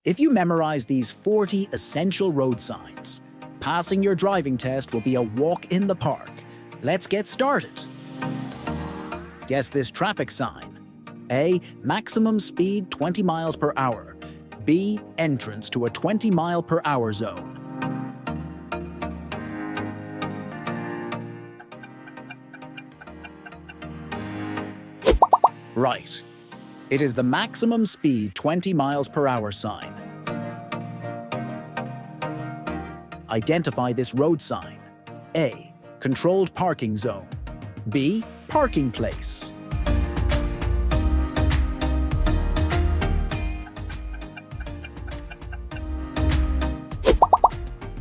If you memorize these 40 essential road signs, passing your driving test will be a walk in the park. Let's get started. Guess this traffic sign. A. Maximum speed 20 miles per hour. B. Entrance to a 20 mile per hour zone. Right. It is the maximum speed 20 miles per hour sign. Identify this road sign. A. Controlled parking zone. B. Parking place.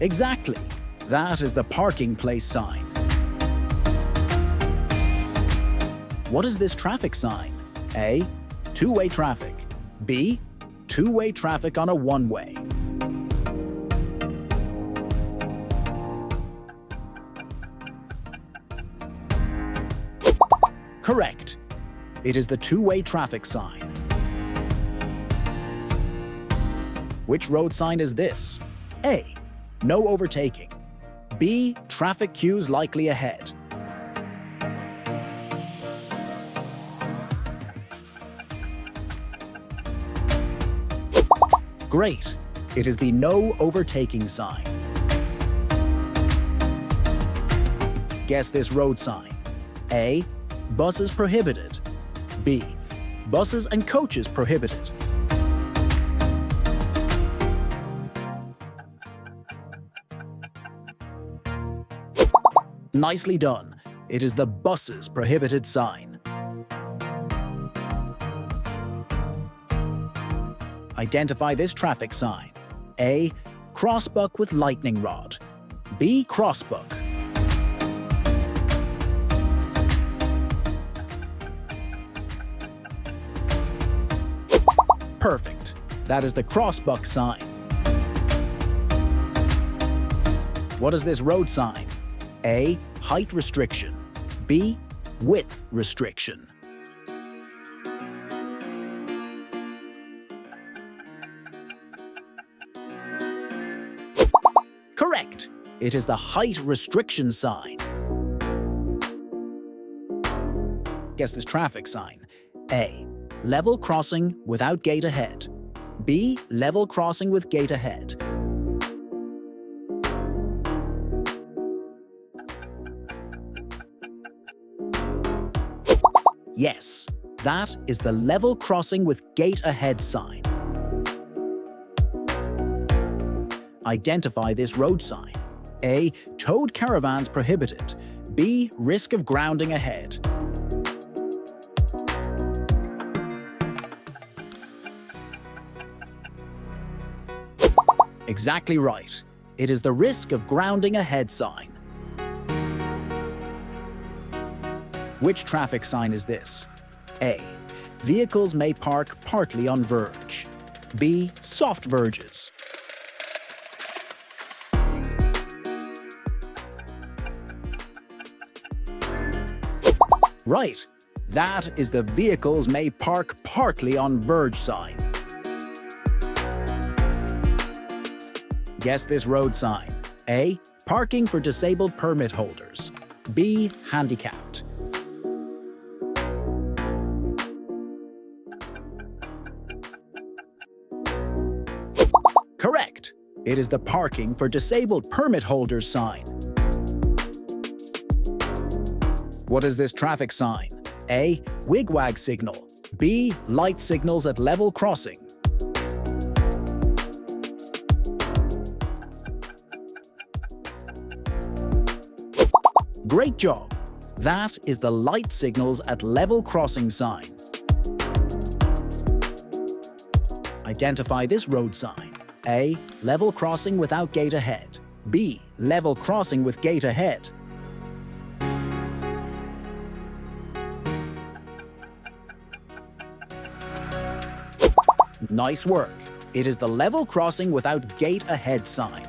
Exactly. That is the parking place sign. What is this traffic sign? A. Two-way traffic. B. Two-way traffic on a one-way. Correct. It is the two-way traffic sign. Which road sign is this? A. No overtaking. B. Traffic queues likely ahead. Great! It is the no overtaking sign. Guess this road sign. A. Buses prohibited. B. Buses and coaches prohibited. Nicely done. It is the buses prohibited sign. Identify this traffic sign. A. Crossbuck with lightning rod. B. Crossbuck. Perfect. That is the crossbuck sign. What is this road sign? A. Height restriction. B. Width restriction. Correct. It is the height restriction sign. Guess this traffic sign. A. Level crossing without gate ahead. B. Level crossing with gate ahead. Yes, that is the level crossing with gate ahead sign. Identify this road sign. A. Towed caravans prohibited. B. Risk of grounding ahead. Exactly right. It is the risk of grounding ahead sign. Which traffic sign is this? A. Vehicles may park partly on verge. B. Soft verges. Right. That is the vehicles may park partly on verge sign. Guess this road sign. A. Parking for disabled permit holders. B. Handicapped. Correct. It is the parking for disabled permit holders sign. What is this traffic sign? A. Wigwag signal. B. Light signals at level crossing. Great job! That is the light signals at level crossing sign. Identify this road sign. A. Level crossing without gate ahead. B. Level crossing with gate ahead. Nice work! It is the level crossing without gate ahead sign.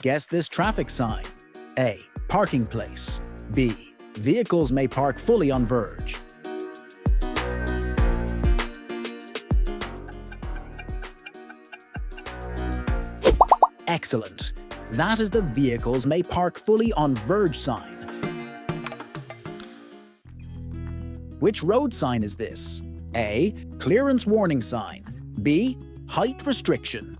Guess this traffic sign. A. Parking place. B. Vehicles may park fully on verge. Excellent. That is the vehicles may park fully on verge sign. Which road sign is this? A. Clearance warning sign. B. Height restriction.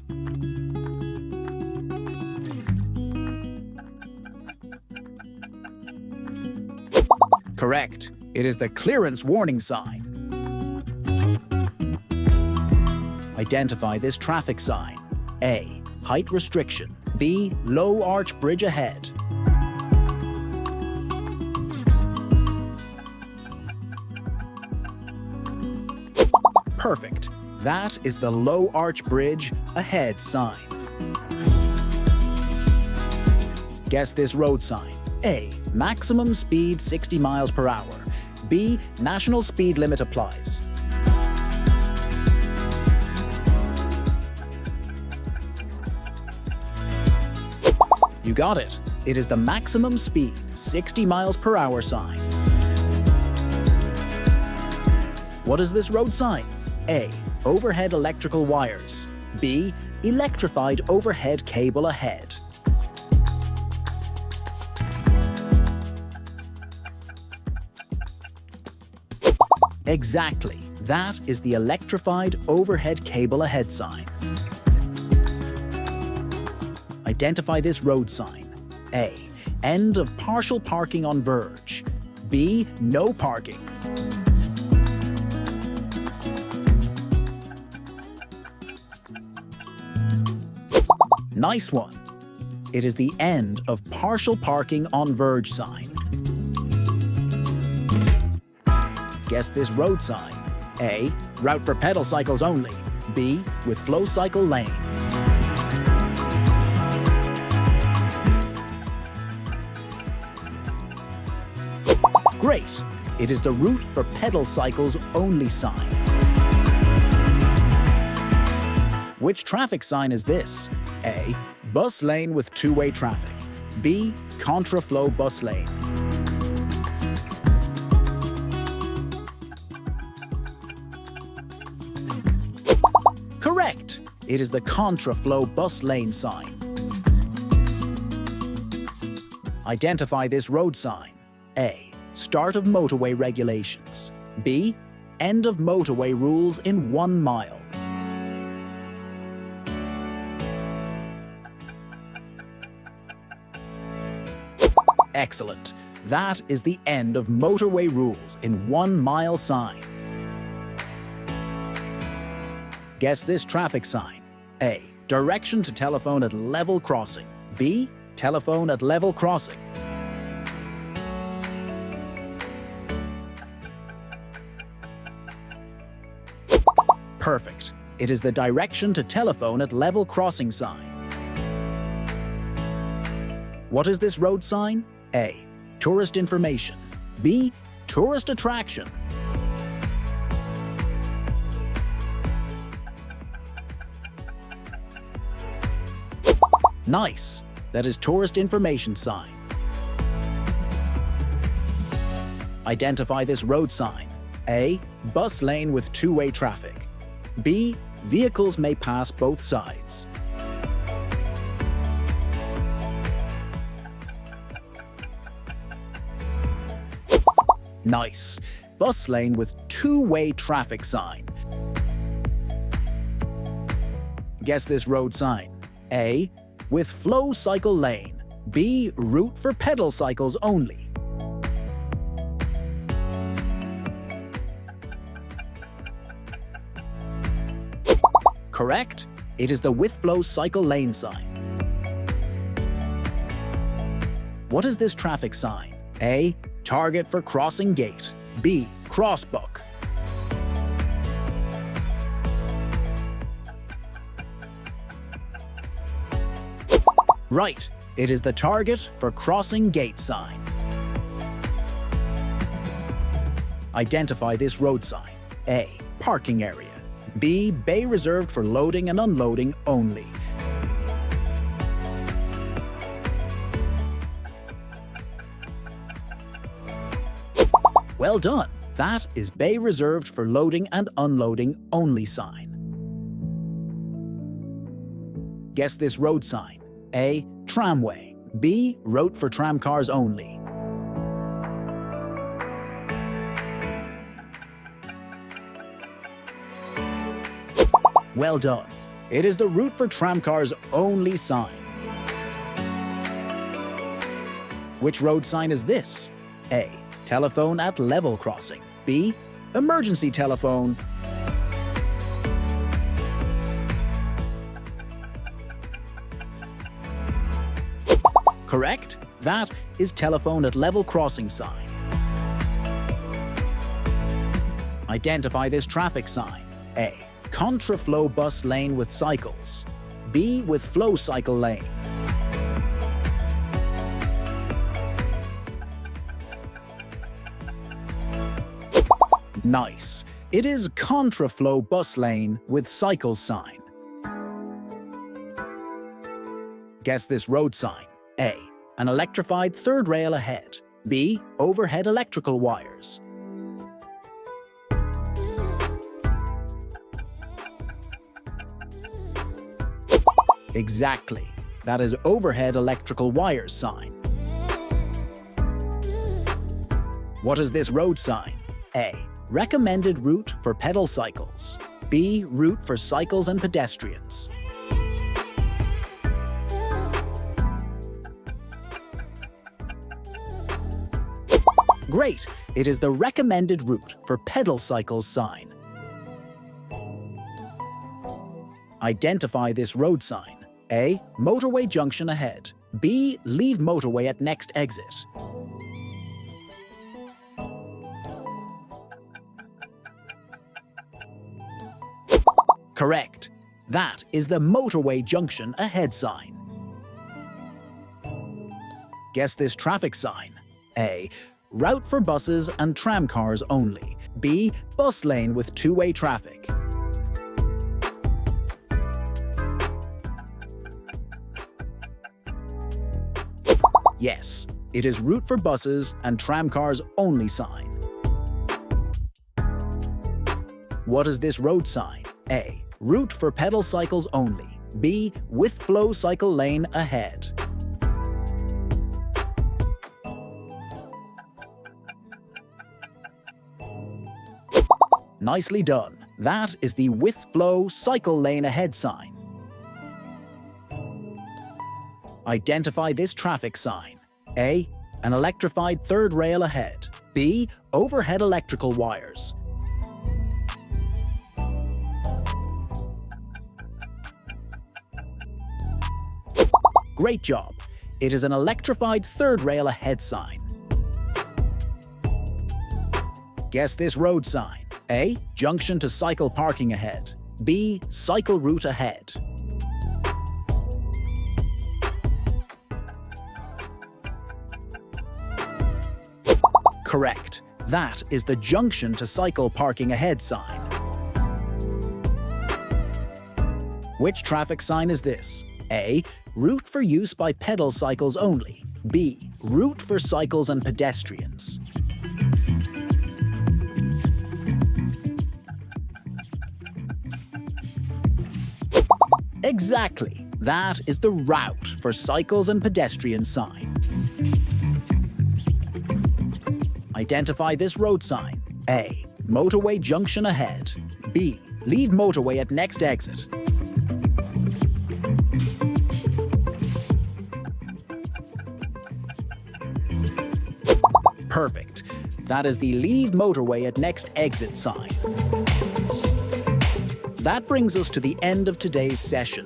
Correct. It is the clearance warning sign. Identify this traffic sign. A. Height restriction. B. Low arch bridge ahead. Perfect. That is the low arch bridge ahead sign. Guess this road sign. A. Maximum speed 60 miles per hour. B. National speed limit applies. You got it. It is the maximum speed 60 miles per hour sign. What is this road sign? A. Overhead electrical wires. B. Electrified overhead cable ahead. Exactly. That is the electrified overhead cable ahead sign. Identify this road sign. A. End of partial parking on verge. B. No parking. Nice one. It is the end of partial parking on verge sign. Guess this road sign. A. Route for pedal cycles only. B. With flow cycle lane. Great! It is the route for pedal cycles only sign. Which traffic sign is this? A. Bus lane with two-way traffic. B. Contraflow bus lane. Correct! It is the contraflow bus lane sign. Identify this road sign. A. Start of motorway regulations. B. End of motorway rules in 1 mile. Excellent. That is the end of motorway rules in 1 mile sign. Guess this traffic sign. A. Direction to telephone at level crossing. B. Telephone at level crossing. Perfect. It is the direction to telephone at level crossing sign. What is this road sign? A. Tourist information. B. Tourist attraction. Nice. That is tourist information sign. Identify this road sign. A. Bus lane with two-way traffic. B. Vehicles may pass both sides. Nice. Bus lane with two-way traffic sign. Guess this road sign. A. With flow cycle lane. B. Route for pedal cycles only. Correct. It is the with flow cycle lane sign. What is this traffic sign? A. Target for crossing gate. B. Crossbuck. Right. It is the target for crossing gate sign. Identify this road sign. A. Parking area. B. Bay reserved for loading and unloading only. Well done! That is bay reserved for loading and unloading only sign. Guess this road sign. A. Tramway. B. Route for tramcars only. Well done. It is the route for tramcars only sign. Which road sign is this? A. Telephone at level crossing. B. Emergency telephone. Correct. That is telephone at level crossing sign. Identify this traffic sign. A. Contraflow bus lane with cycles. B. With flow cycle lane. Nice. It is contraflow bus lane with cycles sign. Guess this road sign. A. An electrified third rail ahead. B. Overhead electrical wires. Exactly. That is overhead electrical wires sign. What is this road sign? A. Recommended route for pedal cycles. B. Route for cycles and pedestrians. Great! It is the recommended route for pedal cycles sign. Identify this road sign. A. Motorway junction ahead. B. Leave motorway at next exit. Correct. That is the motorway junction ahead sign. Guess this traffic sign. A. Route for buses and tramcars only. B. Bus lane with two-way traffic. Yes, it is route for buses and tramcars only sign. What is this road sign? A. Route for pedal cycles only. B. With flow cycle lane ahead. Nicely done. That is the with flow cycle lane ahead sign. Identify this traffic sign. A. An electrified third rail ahead. B. Overhead electrical wires. Great job. It is an electrified third rail ahead sign. Guess this road sign. A. Junction to cycle parking ahead. B. Cycle route ahead. Correct. That is the junction to cycle parking ahead sign. Which traffic sign is this? A. Route for use by pedal cycles only. B. Route for cycles and pedestrians. Exactly. That is the route for cycles and pedestrians sign. Identify this road sign. A. Motorway junction ahead. B. Leave motorway at next exit. Perfect. That is the leave motorway at next exit sign. That brings us to the end of today's session.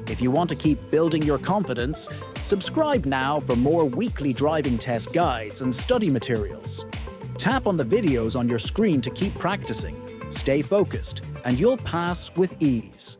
If you want to keep building your confidence, subscribe now for more weekly driving test guides and study materials. Tap on the videos on your screen to keep practicing. Stay focused, and you'll pass with ease.